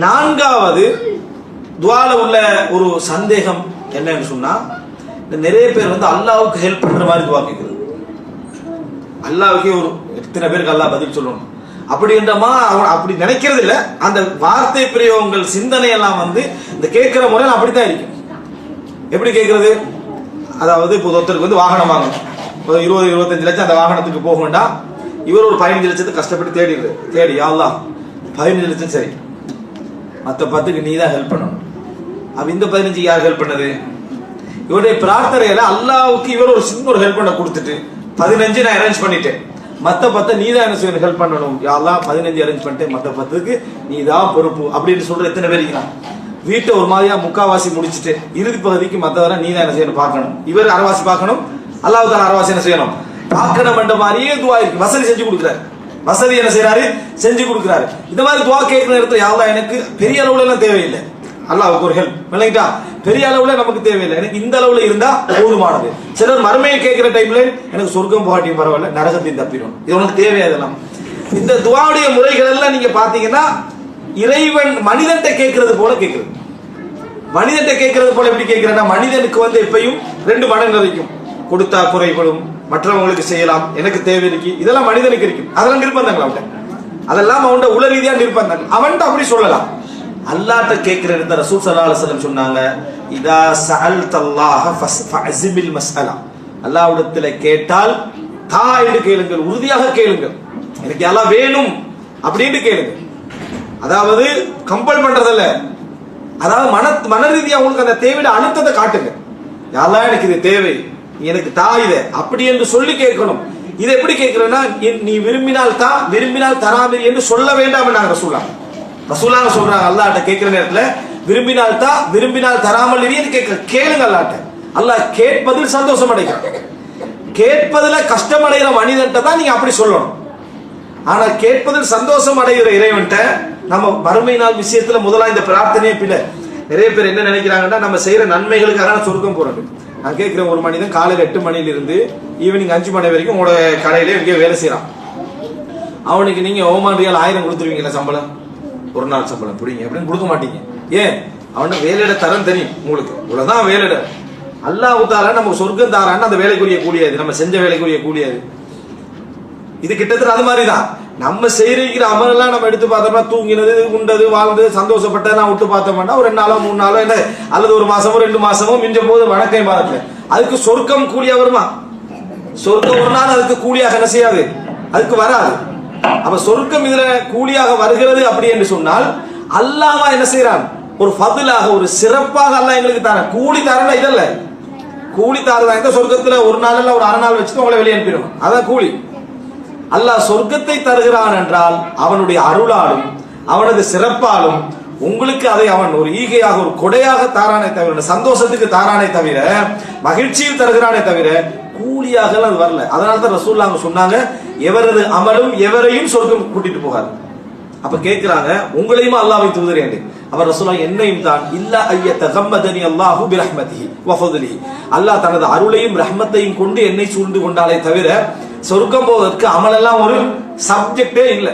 நான்காவது துஆல உள்ள ஒரு சந்தேகம் என்னன்னு சொன்னா, நிறைய பேர் வந்து அல்லாஹ்வுக்கு ஹெல்ப் பண்ற மாதிரி துஆ கேட்குறது. அல்லாஹ்வுக்கே ஒரு எத்தனை பேருக்கு அல்லாஹ் பதில் சொல்லணும் அப்படின்றமா அவன் அப்படி நினைக்கிறது இல்லை. அந்த வார்த்தை பிரயோகங்கள் சிந்தனை எல்லாம் வந்து இந்த கேட்கிற முறையில் அப்படித்தான் இருக்கு. எப்படி கேட்கறது? அதாவது இப்போ ஒருத்தருக்கு வந்து வாகனம் வாங்கணும், ஒரு 20-25 லட்சம் அந்த வாகனத்துக்கு போக வேண்டாம். இவர் ஒரு 15 லட்சத்துக்கு கஷ்டப்பட்டு தேடி யா அல்லாஹ் 15 லட்சம் சரி, மற்ற 10க்கு நீ தான் ஹெல்ப் பண்ணணும். அப்ப இந்த 15 யார் ஹெல்ப் பண்ணது? இவருடைய பிரார்த்தனையில அல்லாஹ்வுக்கு இவர் ஒரு சின்ன ஒரு ஹெல்ப் பண்ண கொடுத்துட்டு 15 நான் அரேஞ்ச் பண்ணிட்டேன், மற்ற 10 நீ தான் என்ன செய்யணும், ஹெல்ப் பண்ணணும். யா அல்லாஹ் 15 அரேஞ்ச் பண்ணிட்டேன், மற்ற 10க்கு நீ தான் பொறுப்பு அப்படின்னு சொல்ற எத்தனை பேர் இருக்கிறான்? வீட்டை ஒரு மாதிரியா முக்காவாசி முடிச்சுட்டு இறுதி பகுதிக்கு மற்றவரை நீ தான் என்ன செய்யணும், பார்க்கணும். இவர் அரைவாசி பார்க்கணும், அல்லாஹ் தான் அரைவாசி என்ன செய்யணும், பார்க்கணும் என்ற மாதிரியே துஆ இருக்கு. வசதி செஞ்சு கொடுக்குறாரு, வசதி என்ன செய்யறாரு, செஞ்சு கொடுக்குறாரு. இந்த மாதிரி துஆ கேட்கிற நேரத்தில் யா அல்லாஹ் எனக்கு பெரிய அளவுல எல்லாம் தேவையில்லை, அல்லாஹ்வுக்கு ஒரு ஹெல்ப் விளங்கிட்டா, பெரிய அளவுல நமக்கு தேவையில்லை, எனக்கு இந்த அளவுல இருந்தா போதுமானது. சிலர் மறுமையை கேட்கிற டைம்ல எனக்கு சொர்க்கம் போகாட்டியும் பரவாயில்ல, நரகத்தையும் தப்பிடும், இது உனக்கு தேவையா? இதெல்லாம் இந்த துஆவுடைய முறைகள் எல்லாம் நீங்க பாத்தீங்கன்னா இறைவன் மனிதன்ட்ட கேட்கறது போல கேட்கிறது. மனிதன்ட்ட கேட்கறது போல எப்படி கேட்கிறேன்னா, மனிதனுக்கு வந்து எப்பயும் 2 மடங்கு இருக்கும். கொடுத்தா குறைபடும், மற்றவங்களுக்கு செய்யலாம், எனக்கு தேவை இருக்கு, இதெல்லாம் மனிதனுக்கு இருக்கும். அதெல்லாம் நிர்பந்தங்கள் அவன்கிட்ட, அதெல்லாம் அவன்கிட்ட உள ரீதியா நிர்பந்தங்கள். அவன்கிட்ட அப்படி சொல்லலாம். அல்லாஹ்ட்ட கேட்கிற இடத்த ரசூல் ஸல்லல்லாஹு அலைஹி வஸல்லம் சொன்னாங்க, இதா சஅல்தல்லாஹ ஃபஅஸிமில் மஸ்அலா, அல்லாஹ்விடத்தில் கேட்டால் தா என்று கேளுங்கள், உறுதியாக கேளுங்கள். எனக்கு எல்லாம் வேணும் அப்படின்னு கேளுங்க. அதாவது கம்பல் பண்றதில்ல, அதாவது மன ரீதியா உங்களுக்கு அந்த தேவையோட அழுத்தத்தை காட்டுங்க. யாரெல்லாம் எனக்கு இது தேவை, எனக்கு தா இதை அப்படி என்று சொல்லி கேட்கணும். இதை எப்படி கேட்கிறேன்னா, நீ விரும்பினால் தா, விரும்பினால் தராமிரி என்று சொல்ல வேண்டாம் நாங்க ரசூலுல்லாஹ் சொல்றாங்க. அல்லாஹ்ட்ட கேட்கிற நேரத்துல விரும்பினால் தா, விரும்பினால் தராமல் இரு கேளுங்க அல்லாஹ்ட்ட. அல்லாஹ் கேட்பதில் சந்தோஷம் அடைகிறான். கேட்பதில் கஷ்டம் அடைகிற மனிதன்ட்ட தான் நீங்க அப்படி சொல்லணும். ஆனா கேட்பதில் சந்தோஷம் அடைகிற இறைவன்ட்ட நம்ம வறுமை நாள் விஷயத்துல முதலா இந்த பிரார்த்தனையே பிள்ளை. நிறைய பேர் என்ன நினைக்கிறாங்கன்னா, நம்ம செய்யற நன்மைகளுக்காக சொர்க்கம் போறது. நான் கேட்கிறேன், ஒரு மனிதன் காலையில் 8 மணில இருந்து ஈவினிங் 5 மணி வரைக்கும் உங்களோட கடையில எங்கேயோ வேலை செய்யறான். அவனுக்கு நீங்க ஓமான் ரியால் 1000 கொடுத்துருவீங்களா சம்பளம்? ஒரு நாள் சம்பளம் பிடிங்க அப்படின்னு கொடுக்க மாட்டீங்க. ஏன்? அவன வேலையிட தரம் தெரியும் உங்களுக்கு, இவ்வளவுதான் வேலையிட. அல்லாஹ் தஆலா நமக்கு சொர்க்கம் தாரான்னு அந்த வேலைக்குரிய கூலியாது, நம்ம செஞ்ச வேலைக்குரிய கூலியாது. இது கிட்டத்தட்ட அது மாதிரிதான். நம்ம செய்கிற அமலெல்லாம் நம்ம எடுத்து பார்த்தோம்னா, தூங்கினது, உண்டது, வாழ்ந்தது, சந்தோஷப்பட்டதெல்லாம் விட்டு பார்த்தோம்னா ஒரு 2 நாளோ 3 நாளோ என்ன, அல்லது ஒரு மாசமோ 2 மாசமோ மிஞ்ச போது வணக்கம் பாருங்க. அதுக்கு சொர்க்கம் கூலியா வருமா? சொர்க்கம் ஒரு நாள் அதுக்கு கூலியாக என்ன செய்யாது, அதுக்கு வராது. அப்ப சொர்க்கம் இதுல கூலியாக வருகிறது அப்படி என்று சொன்னால், அல்லாஹ் என்ன செய்யறான், ஒரு ஃபதுலாக, ஒரு சிறப்பாக அல்லாஹ் எங்களுக்கு தர கூலி தரல. இதல்ல கூலி தரதான். இந்த சொர்க்கத்துல ஒரு நாள் இல்ல ஒரு அரை நாள் வச்சுட்டு உங்களை வெளியே அனுப்பிடும், அதான் கூலி. அல்லாஹ் சொர்க்கத்தை தருகிறான் என்றால் அவனுடைய அருளாலும் அவனது சிறப்பாலும் உங்களுக்கு அதை அவன் ஒரு ஈகையாக, ஒரு கொடையாக தாரானே தவிர, சந்தோஷத்துக்கு தாரானே தவிர, மகிழ்ச்சியில் தருகிறானே தவிர கூலியாக அது வரல. அதனால தான் ரசூலுல்லாஹ் சொன்னாங்க, எவரது அமலும் எவரையும் சொர்க்கம் கூட்டிட்டு போகாது. அப்ப கேட்கிறாங்க, உங்களையும் அல்லாஹ்வை தூதரே என்று. அவர் ரசூலுல்லாஹ் என்னையும் தான், இல்லா ஐயதகம்மதனி அல்லாஹு பிரஹ்மதிஹி வ ஃபضலிஹி, அல்லாஹ் தனது அருளையும் ரஹ்மத்தையும் கொண்டு என்னை சூழ்ந்து கொண்டாலே தவிர சொர்க்கம் போவதற்கு அமல் எல்லாம் ஒரு சப்ஜெக்டே இல்லை.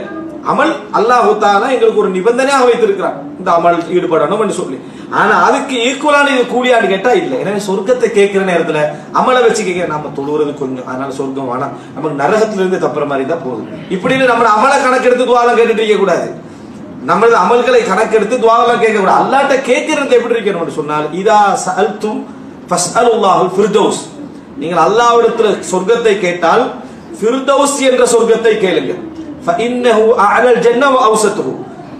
அமல் அல்லாஹ் தஆலா எங்களுக்கு ஒரு நிபந்தனையாக வைத்திருக்கிறான், இந்த அமல் ஈடுபடணும் என்று சொல்லி. ஆனா அதுக்கு ஈக்குவலான இது கூலியான்னு கேட்டா இல்லை. எனவே சொர்க்கத்தை கேட்கிற நேரத்துல அமலை வச்சு கேட்க, நம்ம தொழுவது கொஞ்சம், அதனால சொர்க்கம் வேணாம், நமக்கு நரகத்திலிருந்து தப்புற மாதிரி தான் போகுது. இப்படின்னு நம்ம அமலை கணக்கெடுத்து துவாலாம் கேட்டுட்டு இருக்க கூடாது. நம்மளது அமல்களை கணக்கெடுத்து துவாலாம் கேட்க கூடாது. அல்லாஹ்ட்ட கேட்கிறது எப்படி இருக்கணும் சொன்னால், இதா சஅல்தும் ஃபஸ்அலுல்லாஹுல் ஃபிர்தௌஸ், நீங்கள் அல்லாஹ்விடத்தில் சொர்க்கத்தை கேட்டால் ஃபிர்தௌஸ் என்ற சொர்க்கத்தை கேளுங்க. ஃபஇன்னஹு அஅலல் ஜன்னஹ வ அவ்ஸதுஹு,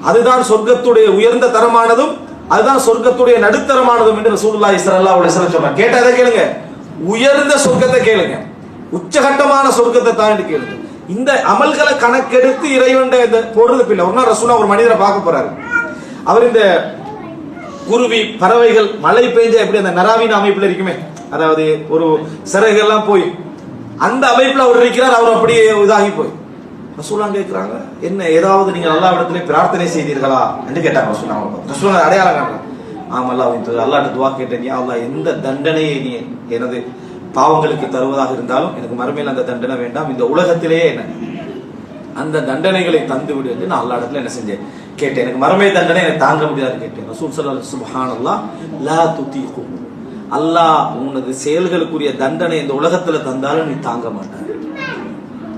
அதுதான் சொர்க்கத்துடைய உயர்ந்த தரமானதும் அதுதான் சொர்க்கத்துடைய நடுத்தரமானதும் என்று ரசூலுல்லாஹி ஸல்லல்லாஹு அலைஹி வஸல்லம் சொன்னார். கேட்டா அதை கேளுங்க, உயர்ந்த சொர்க்கத்தை கேளுங்க, உச்சகட்டமான சொர்க்கத்தை தாண்டி கேளுங்க. இந்த அமல்களை கணக்கெடுத்து இறைவன் போடுறது பிள்ளை. ஒரு நாள் ரசூலுல்லாஹ் ஒரு மனிதரை பார்க்க போறாரு. அவர் இந்த குருவி, பறவைகள், மழை பெய்ஞ்ச எப்படி அந்த நராவின் அமைப்புல இருக்குமே, அதாவது ஒரு சிறகுகள்லாம் போய் அந்த அமைப்புல அவர் இருக்கிறார். அவர் அப்படியே இதாகி போய் ரசூலுல்லாஹ் கேட்கிறாங்க, என்ன ஏதாவது நீங்க அல்லாஹ்விடத்திலே பிரார்த்தனை செய்தீர்களா என்று கேட்டாங்க. ரசூலுல்லாஹ் அடையாளம் காட்டுறாங்க, ஆமா அல்லாஹ்விட்ட துஆ கேட்டேன், யா அல்லாஹ் எந்த தண்டனையை நீ எனது பாவங்களுக்கு தருவதாக இருந்தாலும் எனக்கு மறுமையில் அந்த தண்டனை வேண்டாம், இந்த உலகத்திலேயே என்ன அந்த தண்டனைகளை தந்து விடு என்று நான் அல்லாஹ்விடத்தில் என்ன செஞ்சேன் கேட்டேன், எனக்கு மறுமை தண்டனை எனக்கு தாங்க முடியாது கேட்டேன். ரசூல் ஸல்லல்லாஹு அலைஹி சுப்ஹானல்லாஹ் லா துதீகு, அல்லாஹ் உனது செயல்களுக்குரிய தண்டனை இந்த உலகத்துல தந்தாலும் நீ தாங்க மாட்டாய்.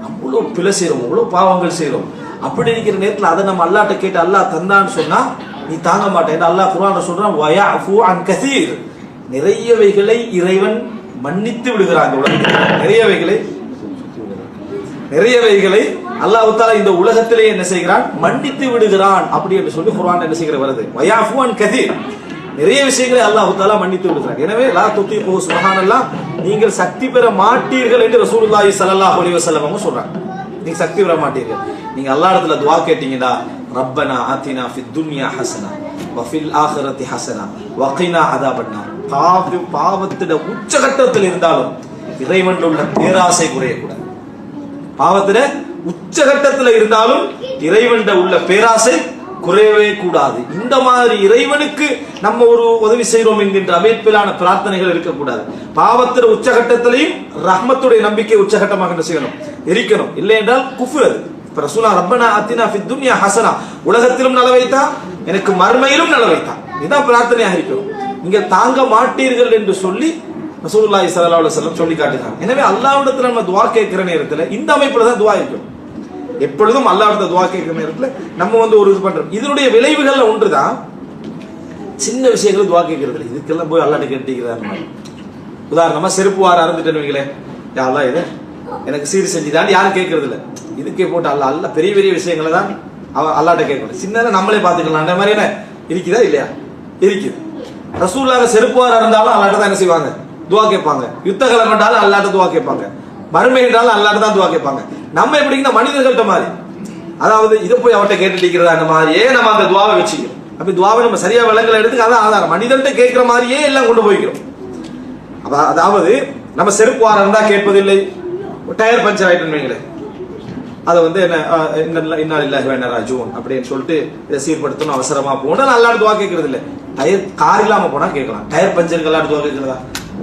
அவ்வளோ பிழை செய்யறோம், அவ்வளோ பாவங்கள் செய்யறோம். அப்படி இருக்கிற நேரத்தில் அதை நம்ம அல்லாட்ட கேட்டு அல்லாஹ் தந்தான்னு சொன்னா நீ தாங்க மாட்டேன். அல்லாஹ் குர்ஆன்ல சொல்றான் வயஃபு அன் கஸீர், நிறையவைகளை இறைவன் மன்னித்து விடுகிறான். இந்த உலகத்தில் நிறையவைகளை அல்லாஹ் தஆலா இந்த உலகத்திலே என்ன செய்கிறான், மன்னித்து விடுகிறான். அப்படி என்று சொல்லி குர்ஆன் என்ன செய்கிற வருது, வயஃபு அன் கஸீர், நிறைய விஷயங்களை அல்லாஹ் தஆலா மன்னித்து விடுகிறான். எனவே லா துதீகு சுப்ஹானல்லாஹ், நீங்கள் சக்தி பெற மாட்டீர்கள் என்று ரசூலுல்லாஹி ஸல்லல்லாஹு அலைஹி வஸல்லம் சொல்றாங்க. நீங்க சக்தி பெற மாட்டீர்கள். நீங்க அல்லாஹ் இடத்துல துஆ கேட்டீங்கடா, ரப்பனா ஆத்தினா ஃபித் துன்யா ஹஸனா வ ஃபில் ஆখিরাতি ஹஸனா வ கினா அஸாபன்னார். பாவத்திட உச்சகட்டத்தில் இருந்தாலும் இறைவனில் உள்ள பேராசை குறையக்கூடாது. பாவத்திட உச்சகட்டத்தில் இருந்தாலும் இறைவனிட உள்ள பேராசை குறையவே கூடாது. இந்த மாதிரி இறைவனுக்கு நம்ம ஒரு உதவி செய்கிறோம் என்கின்ற அமைப்பிலான பிரார்த்தனைகள் இருக்கக்கூடாது. பாவத்திட உச்சகட்டத்திலையும் ரஹ்மத்துடைய நம்பிக்கை உச்சகட்டமாக என்ன செய்யணும், இருக்கணும். இல்லை என்றால் குஃப்ர். அது இப்ப ரசூலா ரப்பனா ஆத்தினா ஃபித் துன்யா ஹஸனா, உலகத்திலும் நல வைத்தா எனக்கு மறுமையிலும் நல வைத்தா, இதுதான் பிரார்த்தனையாக இருக்கணும். நீங்க தாங்க மாட்டீர்கள் என்று சொல்லி ரசூலுல்லாஹி ஸல்லல்லாஹு அலைஹி வஸல்லம் சொல்லி காட்டுகிறாங்க. எனவே அல்லாஹ்விடத்தில் நம்ம துஆ கேட்கிற நேரத்தில் இந்த அமைப்புல தான் துஆ இருக்கணும். எப்பொழுதும் அல்லாஹ்விடத்தில் துஆ கேட்கிற நேரத்தில் நம்ம ஒரு இது பண்றோம். இதனுடைய விளைவுகள்ல ஒன்றுதான் சின்ன விஷயங்கள் துஆ கேட்கறது. இதுக்கெல்லாம் போய் அல்லாஹ்ட்ட கேட்டுக்கிறாங்க. உதாரணமா செருப்பு வார அறந்துட்டேன்னு வைங்களேன், யா அல்லாஹ் இதை எனக்கு சீர் செஞ்சுதான் யாரும் கேட்கறது இல்லை. இதுக்கே போட்டு அல்ல பெரிய பெரிய விஷயங்களை தான் அல்லாட்ட கேட்கணும். சின்னதாக நம்மளே பார்த்துக்கலாம். அந்த மாதிரி என்ன இருக்குதா இல்லையா, இருக்குது. ரசூலுல்லாஹ் செருப்புவாரா இருந்தாலும் அல்லாட்ட தான் என்ன செய்வாங்க, துவா கேட்பாங்க. யுத்தகலம் என்றாலும் அல்லாட்ட துவா கேட்பாங்க. மறுமை என்றாலும் அல்லாட்ட தான் துவா கேட்பாங்க. நம்ம எப்படின்னா மனிதர்கள்ட்ட மாதிரி, அதாவது இதை போய் அவர்கிட்ட கேட்டுட்டு அந்த மாதிரியே நம்ம அந்த துவாவை வச்சுக்கிறோம். அப்படி துவாவை நம்ம சரியா விளங்கல எடுத்துக்க அதான் ஆதாரம். மனிதன்கிட்ட கேட்கிற மாதிரியே எல்லாம் கொண்டு போய்க்கிறோம். அதாவது நம்ம செருப்புவாரா இருந்தா கேட்பதில்லை. டயர் பஞ்சர் ஆயிட்டுன்னு வைங்களேன், அதை என்ன இன்னா லில்லாஹி வ இன்னா ராஜிஊன் அப்படின்னு சொல்லிட்டு இதை சீர்படுத்தணும், அவசரமா போகணும், அல்லாஹ் துவா கேட்கறது இல்லை. டயர் கார் இல்லாம போனா கேட்கலாம், டயர் பஞ்சருக்கு அல்லாஹ் துவா கேட்கறதா?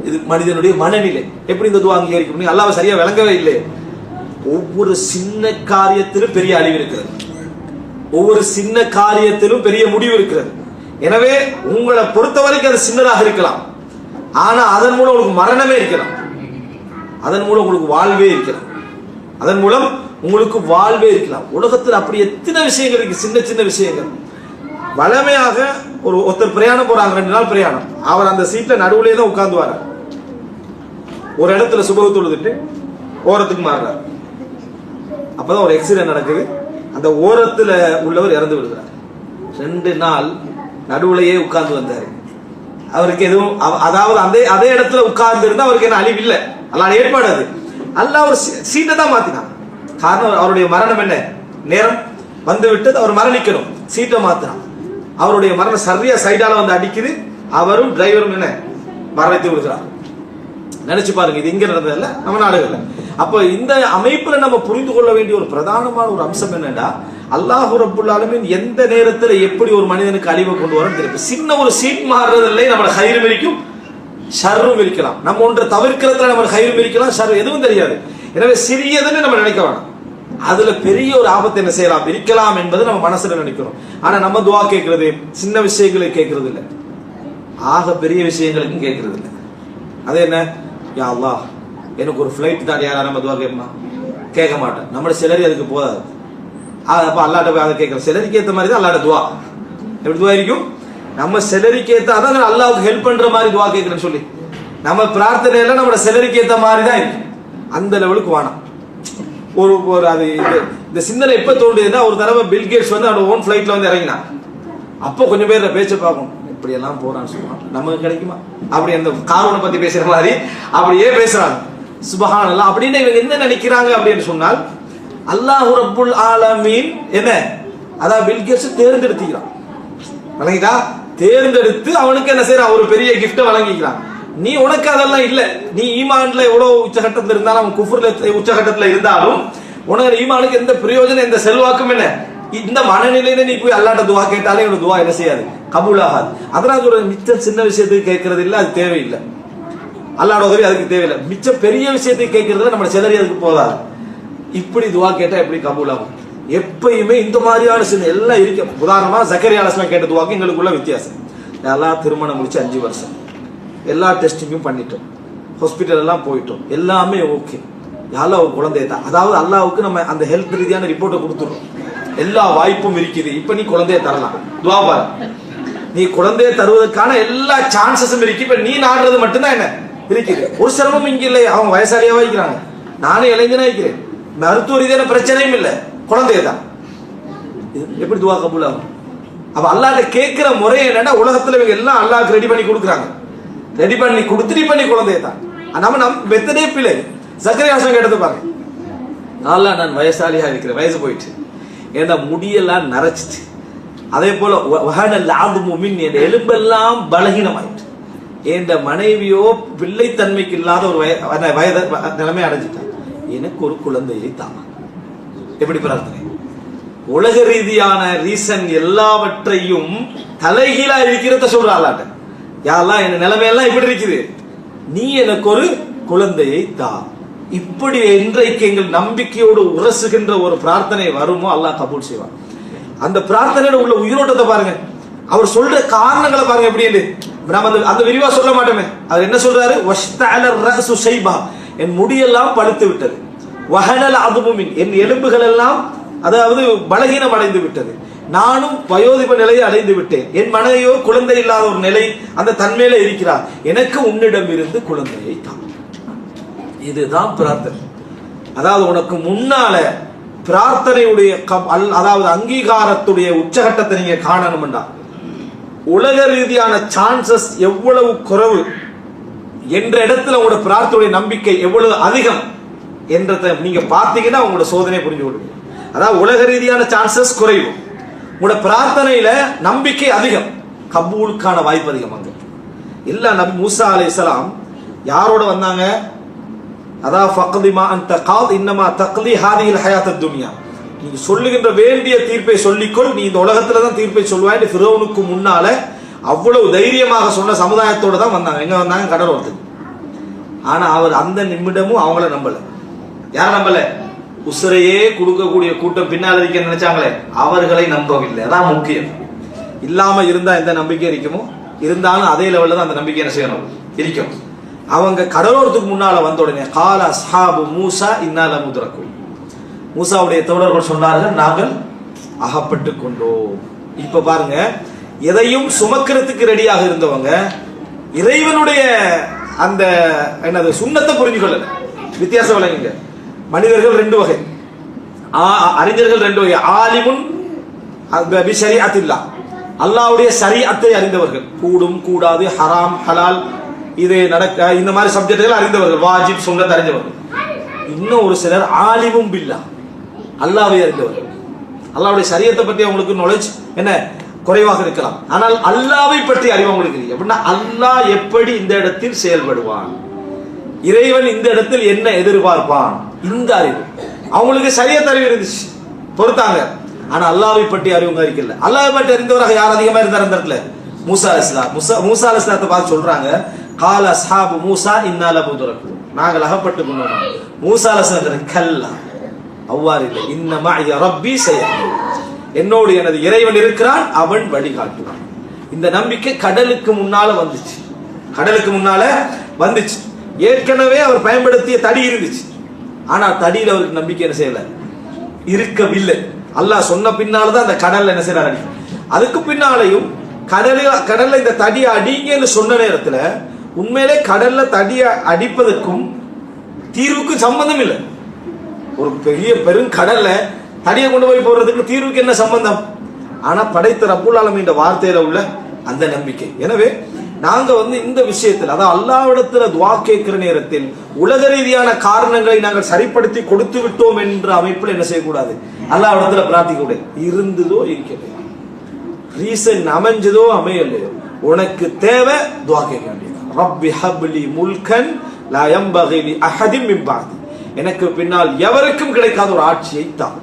இது மனிதனுடைய மனநிலை. எப்படி இந்த துவா அங்கீகரிக்க முடியும்? அல்லாஹ் சரியா விளங்கவே இல்லை. ஒவ்வொரு சின்ன காரியத்திலும் பெரிய அழிவு இருக்கிறது, ஒவ்வொரு சின்ன காரியத்திலும் பெரிய முடிவு இருக்கிறது. எனவே உங்களை பொறுத்த வரைக்கும் அது சின்னதாக இருக்கலாம், ஆனா அதன் மூலம் உங்களுக்கு மரணமே இருக்கலாம், அதன் மூலம் உங்களுக்கு வாழ்வே இருக்கலாம், அதன் மூலம் உங்களுக்கு வாழ்வே இருக்கலாம். உலகத்தில் அப்படி எத்தனை விஷயங்கள் இருக்கு, சின்ன சின்ன விஷயங்கள். வளமையாக ஒருத்தர் பிரயாணம் போறாங்க, 2 நாள் பிரயாணம், அவர் அந்த சீட்ல நடுவுலே தான் உட்கார்ந்துவார். ஒரு இடத்துல சுபஹ் தொழுதுட்டு ஓரத்துக்கு மாறுறார். அப்பதான் ஒரு ஆக்சிடென்ட் நடக்குது, அந்த ஓரத்துல உள்ளவர் இறந்து விடுகிறார். 2 நாள் நடுவுலையே உட்கார்ந்து வந்தாரு. அவருக்கு எதுவும், அதாவது அதே இடத்துல உட்கார்ந்து இருந்தா அவருக்கு என்ன அழிவு இல்லை, அல்லாஹ் ஏற்பாடு. அது அல்லாஹ் ஒரு சீட்டை தான் மாத்தினான். காரணம் அவருடைய மரணம் என்ன, நேரம் வந்து விட்டது, அவர் மரணிக்கணும், சீட்டை மாத்தினான். அவருடைய மரணம் சரியா சைடால வந்து அடிக்குது, அவரும் டிரைவரும் என்ன மரணித்து விடுகிறார். நினைச்சு பாருங்க, இது இங்க நடந்ததில்ல, நம்ம நாடுகள்ல. அப்ப இந்த அமைப்புல நம்ம புரிந்து கொள்ள வேண்டிய ஒரு பிரதானமான ஒரு அம்சம் என்னன்னா, அல்லாஹ் ரப்புல் ஆலமீன் எந்த நேரத்துல எப்படி ஒரு மனிதனுக்கு அழிவை கொண்டு வரும் தெரியும். சின்ன ஒரு சீட் மாறுறதில்லை, நம்மள ஹைரும் இருக்கும் ஷர்ரும் இருக்கலாம். நம்ம ஒன்றை தவிர்க்கிறதுல நம்ம ஹைரும் இருக்கலாம், ஷர் எதுவும் தெரியாது. எனவே சிறியதுன்னு நம்ம நினைக்க வேணாம், அதுல பெரிய ஒரு ஆபத்தை என்ன செய்யலாம், இருக்கலாம் என்பது நம்ம மனசுல நினைக்கிறோம். ஆனா நம்ம துவா கேட்கறது சின்ன விஷயங்களுக்கு கேட்கறது இல்லை, ஆக பெரிய விஷயங்களுக்கும் கேட்கறது இல்லை. அது என்ன, யா அல்லாஹ் எனக்கு ஒரு ஃபிளைட் தான், யாரா நம்ம துவா கேட்போமா? கேட்க மாட்டேன். நம்மளோட சிலரி அதுக்கு போதாது. அப்ப அல்லாட்ட போய் அதை கேட்கறோம். சிலரிக்கு ஏற்ற மாதிரி தான் அல்லாட்ட துவா. எப்படி துவா இருக்கும், நம்ம சிலரிக்கு ஏற்ற, அதான் அல்லாஹ்வுக்கு ஹெல்ப் பண்ற மாதிரி துவா கேட்கறேன்னு சொல்லி நம்ம பிரார்த்தனை எல்லாம் நம்மளோட சிலரிக்கு ஏற்ற மாதிரி தான் இருக்கு. அந்த லெவலுக்கு வேணாம். ஒரு அது இந்த சிந்தனை எப்ப தோன்றுதுன்னா, ஒரு தடவை பில்கேட்ஸ் அவனோட ஓன் ஃபிளைட்ல இறங்கினான். அப்போ கொஞ்சம் பேர் பேச்ச பார்க்கணும், இப்படி எல்லாம் போறான்னு சொல்லுவான், நமக்கு கிடைக்குமா? அப்படி அந்த காரோனை பத்தி பேசுற மாதிரி அப்படியே பேசுறாங்க. சுப்ஹானல்லாஹ். அப்படின்னு இவங்க என்ன நினைக்கிறாங்க அப்படின்னு சொன்னால், அல்லாஹ் ரப்புல் ஆலமீன் என்ன, அதான் பில்கேட்ஸ் தேர்ந்தெடுத்துக்கிறான், வழங்கிட்டா தேர்ந்தெடுத்து அவனுக்கு என்ன செய்யறான், ஒரு பெரிய கிஃப்ட வழங்கிக்கிறான். நீ உனக்கு அதெல்லாம் இல்ல, நீ ஈமான்ல எவ்வளவு உச்சகட்டத்தில் இருந்தாலும், அவன் குஃப்ர்ல உச்சகட்டத்தில் இருந்தாலும் உனக்கு ஈமானுக்கு எந்த பிரயோஜனம், எந்த செல்வாக்கும் என்ன, இந்த மனநிலையில நீ போய் அல்லாட்ட துவா கேட்டாலே உனக்கு துவா என்ன செய்யாது, கபூல் ஆகாது. அதனால ஒரு மிச்சம் சின்ன விஷயத்துக்கு கேட்கறது இல்லை, அது தேவையில்லை. அல்லாஹ்வோட உதவி அதுக்கு தேவையில்லை. மிச்சம் பெரிய விஷயத்துக்கு கேட்கறதுல நம்ம சிலரி அதுக்கு போதாது. இப்படி துவா கேட்டா எப்படி கபூல் ஆகும்? எப்பயுமே இந்த மாதிரியான சின்ன எல்லாம் இருக்கு. உதாரணமா ஜக்கரியா அலைஹிஸ்ஸலாம் கேட்ட துஆக்கு எங்களுக்குள்ள வித்தியாசம். எல்லாம் திருமணம் முடிச்சு 5 வருஷம், எல்லா டெஸ்டிங்கும் பண்ணிட்டோம், ஹாஸ்பிட்டல் எல்லாம் போயிட்டோம், எல்லாமே ஓகே, யாரெல்லாம் ஒரு குழந்தைய தான். அதாவது அல்லாஹ்வுக்கு நம்ம அந்த ஹெல்த் ரீதியான ரிப்போர்ட்டை கொடுத்துறோம், எல்லா வாய்ப்பும் இருக்குது, இப்ப நீ குழந்தைய தரலாம், துஆ பாரு, நீ குழந்தைய தருவதற்கான எல்லா சான்சஸும் இருக்கு, இப்ப நீ நாடுறது மட்டும்தான் என்ன இருக்குது. ஒரு சிரமம் இங்க இல்லை, அவங்க வயசாலியா வைக்கிறாங்க, நானே இளைஞனா வைக்கிறேன், மருத்துவ ரீதியான பிரச்சனையும் இல்லை, குழந்தைய தான். எப்படி துஆ கபூல் ஆகும்? அப்ப அல்லாஹ்ட்ட கேட்கிற முறை என்னன்னா, உலகத்துல இவங்க எல்லாம் அல்லாஹ்க்கு ரெடி பண்ணி கொடுக்குறாங்க, ரெடி பண்ணி கொடுத்துட்டு பண்ணி குழந்தைய தான். நம்ம பெத்தனே பிள்ளை ஜக்கரியா அலைஹிஸ்ஸலாம் கேட்டது பாருங்க, அல்லாஹ் நான் வயசாலியா இருக்கிறேன், வயசு போயிட்டு ஏன்னா முடியெல்லாம் நரைச்சிட்டு, அதே போல என் எலும்பெல்லாம் பலகீனமாயிட்டு, என் மனைவியோ பிள்ளைத்தன்மைக்கு இல்லாத ஒரு வயது நிலைமை அடைஞ்சிட்டான், எனக்கு ஒரு குழந்தையை தான். எப்படி பிரார்த்தனை? உலக ரீதியான ரீசன் எல்லாவற்றையும் தலைகீழா இருக்கிறத சொல்றாளாட்ட, யாரெல்லாம் என் நிலைமையெல்லாம் இப்படி இருக்குது, நீ எனக்கு ஒரு குழந்தையை தா. இப்படி இன்றைக்கு எங்கள் நம்பிக்கையோடு உரசுகின்ற ஒரு பிரார்த்தனை வருமோ அல்லாஹ் கபூல் செய்வான். அந்த பிரார்த்தனையோட உள்ள உயிரோட்டத்தை பாருங்க, அவர் சொல்ற காரணங்களை பாருங்க எப்படி. நம்ம அந்த விரிவா சொல்ல மாட்டோமே, அவர் என்ன சொல்றாரு? வஷ்தஅல ரஅசு ஷைபா, என் முடியெல்லாம் பழுத்து விட்டது, வஹனல் அதுமு மின், என் எலும்புகள் எல்லாம் அதாவது பலகீனம் அடைந்து விட்டது, நானும் வயோதிப நிலையை அடைந்து விட்டேன், என் மனைவியோ குழந்தை இல்லாத ஒரு நிலை அந்த தன்மையில இருக்கிறார், எனக்கு உன்னிடம் இருந்து குழந்தையை தான். இதுதான் பிரார்த்தனை. அதாவது உனக்கு முன்னால பிரார்த்தனையுடைய அதாவது அங்கீகாரத்துடைய உச்சகட்டத்தை நீங்க காணணும்டா, உலக ரீதியான சான்சஸ் எவ்வளவு குறைவு என்ற இடத்துல உங்களோட பிரார்த்தனையுடைய நம்பிக்கை எவ்வளவு அதிகம் என்றதை நீங்க பார்த்தீங்கன்னா உங்களோட சோதனை புரிஞ்சு கொள்ளுங்க. அதாவது உலக ரீதியான சான்சஸ் குறைவு, உங்களோட பிரார்த்தனையில நம்பிக்கை அதிகம், கபூலுக்கான வாய்ப்பு அதிகம். அங்க இல்ல நபி மூசா அலைஹிஸ்ஸலாம் யாரோட வந்தாங்க? அதான் ஃபக்திமா அன்த காத் இன்னமா தக்லி ஹாதிஹில் ஹயாத்தத் துன்யா, நீ சொல்லுகின்ற வேண்டிய தீர்ப்பை சொல்லிக்கொள், நீ இந்த உலகத்துல தான் தீர்ப்பை சொல்வாய். ஃபிரௌனுக்கு முன்னால அவ்வளவு தைரியமாக சொன்ன சமுதாயத்தோட தான் வந்தாங்க. எங்க வந்தாங்க? கடலோரத்துக்கு. ஆனா அவர் அந்த நிமிடமும் அவங்கள நம்பல. யார் நம்பல? உசுரையே கொடுக்கக்கூடிய கூட்டம் பின்னால் இருக்க நினைச்சாங்களே, அவர்களை நம்பவில்லை. அதான் முக்கியம். இல்லாம இருந்தா எந்த நம்பிக்கை இருக்குமோ, இருந்தாலும் அதே லெவல்ல தான் அந்த நம்பிக்கை என்ன செய்யணும் இருக்கும். அவங்க கடலோரத்துக்கு முன்னால வந்த உடனே கால அஸ்ஹாபு மூசா இன்னா லமுத்ரகூன், மூசாவுடைய தோழர்கள் சொன்னார்கள் நாங்கள் அகப்பட்டு கொண்டோம். இப்ப பாருங்க, எதையும் சுமக்கிறதுக்கு ரெடியாக இருந்தவங்க இறைவனுடைய அந்த என்னது சுண்ணத்தை புரிஞ்சு கொள்ளல. வித்தியாசம் விளங்குங்க. மனிதர்கள் 2 வகை, அறிஞர்கள் 2 வகை. ஆலிமுன் பிஷரீஅத்தில்லாஹ், அல்லாஹ்வுடைய ஷரீஅத்தை அறிந்தவர்கள், கூடும் கூடாது ஹராம் ஹலால் இது நடக்க இந்த மாதிரி சப்ஜெக்ட்கள் அறிந்தவர்கள், வாஜிப் சுன்னத் அறிந்தவர்கள். இன்னும் ஒரு சிலர் ஆலிமும் பில்லாஹ், அல்லாஹ்வை அறிந்தவர்கள். அல்லாஹ்வுடைய ஷரீஅத்தை பற்றி அவங்களுக்கு நாலேஜ் என்ன குறைவாக இருக்கலாம், ஆனால் அல்லாஹ்வை பற்றி அறிவு அவங்களுக்கு இருக்கு. அப்படின்னா அல்லாஹ் எப்படி இந்த இடத்தில் செயல்படுவான், இறைவன் இந்த இடத்தில் என்ன எதிர்பார்ப்பான், இந்த அறிவு அவங்களுக்கு ஷரீஅத் அறிவு இருந்துச்சு, பொறுத்தாங்க. ஆனா அல்லாஹ்வை பற்றி அறிவுங்க இருக்கல. அல்லாஹ்வை பற்றி அறிந்தவராக யார் அதிகமா இருந்தார் அந்த இடத்துல? மூசா அலைஹிஸ்ஸலாம். மூசா அலைஹிஸ்ஸலாத்தை பார்த்து சொல்றாங்க, கால அஸ்ஹாபு மூசா இன்னா லமுத்ரகூன், நாங்கள் அகப்பட்டு கொண்டோம். மூசா அலைஹிஸ்ஸலாம் கல்லா, அவ்வாறு இல்லை, இன்னமா ரப்பி சயஹ்தீன், என்னோடு எனது இறைவன் இருக்கிறான், அவன் வழிகாட்டுவான். இந்த நம்பிக்கை கடலுக்கு முன்னால வந்துச்சு, கடலுக்கு முன்னால வந்துச்சு. ஏற்கனவே அவர் பயன்படுத்திய தடி இருந்துச்சு, ஆனா தடியில அவருக்கு நம்பிக்கை என்ன செய்யல, இருக்கவில்லை. அல்லாஹ் சொன்ன பின்னால்தான் அந்த கடல்ல என்ன செய்யறாரு. அதுக்கு பின்னாலையும் கடல்ல இந்த தடியை அடிங்கன்னு சொன்ன நேரத்துல உண்மையிலே கடல்ல தடியை அடிப்பதற்கும் தீர்வுக்கும் சம்பந்தம் இல்லை. ஒரு பெரிய பெரும் கடல்ல தடியை கொண்டு போய் போடுறதுக்கு தீர்வுக்கு என்ன சம்பந்தம்? ஆனா படைத்த ரப்புல் ஆலமீன் வார்த்தையில உள்ள அந்த நம்பிக்கை. எனவே நாங்க இந்த விஷயத்தில், அதாவது அல்லாஹ்விடத்துல துஆ கேட்கிற நேரத்தில் உலக ரீதியான காரணங்களை நாங்கள் சரிப்படுத்தி கொடுத்து விட்டோம் என்ற அமைப்பில் என்ன செய்யக்கூடாது, அல்லாஹ்விடத்துல பிரார்த்திக்க கூடாது. இருந்ததோ இருக்கிறது, ரீசன் அமைஞ்சதோ அமையலையோ, உனக்கு தேவை துஆ கேட்க வேண்டியது. ரப்பி ஹப்லி முல்கன் லா யம்பகி லி அஹதின் மின் பஅதி, எனக்கு பின்னால் எவருக்கும் கிடைக்காத ஒரு ஆட்சியை தான்.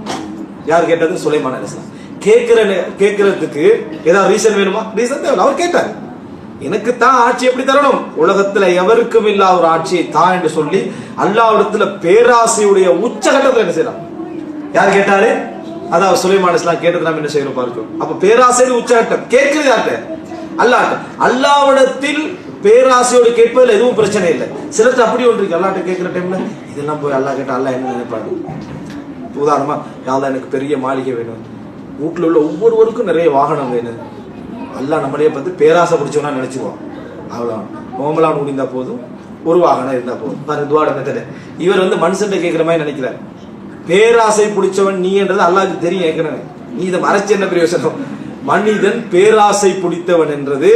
யார் கேட்டது? சுலைமான் அலைஹிஸ்ஸலாம். கேட்கறதுக்கு ஏதாவது ரீசன் வேணுமா? ரீசன் தேவை. அவர் கேட்டார், எனக்கு தான் ஆட்சி எப்படி தரணும், உலகத்துல எவருக்கும் இல்லாத ஒரு ஆட்சியை தான் என்று சொல்லி அல்லாஹ்விடத்துல பேராசையுடைய உச்சகட்டத்தில் என்ன செய்யலாம். யார் கேட்டாரு? அதாவது சுலைமான் இஸ்லாம் கேட்டது நாம் என்ன செய்யணும் பார்க்கிறோம். அப்ப பேராசை உச்சாட்டம் கேட்கிறது யார்ட்ட? அல்லாஹ்ட்ட. அல்லாஹ்விடத்தில் பேராசையோடு கேட்பதில் எதுவும் பிரச்சனை இல்லை. சிலர் அப்படி ஒன்று இருக்கு, அல்லாஹ்ட்ட கேட்கிற டைம்ல இதெல்லாம் போய் அல்லாஹ் கேட்டா அல்லாஹ் என்ன நினைப்பாரு? உதாரணமா, யாழ்லா எனக்கு பெரிய மாளிகை வேணும், வீட்டுல உள்ள ஒவ்வொருவருக்கும் நிறைய வாகனம் வேணும், அல்லாஹ் நம்மளையே பார்த்து பேராசை பிடிச்சவனா நினைச்சுவோம். அவ்வளோ நோமலான் முடிந்தா போதும், ஒரு வாகனம் இருந்தா போதும். பாருங்க துவாட மெத்தட. இவர் வந்து மனுஷன் கேட்கிற மாதிரி நினைக்கிறார். பேராசை பிடிச்சவன் நீ என்றது அல்லாஹ்க்கு தெரியும். ஏற்கனவே நீ இதை மறைச்சு என்ன பிரயோசனம்? மனிதன் பேராசை பிடித்தவன் என்றது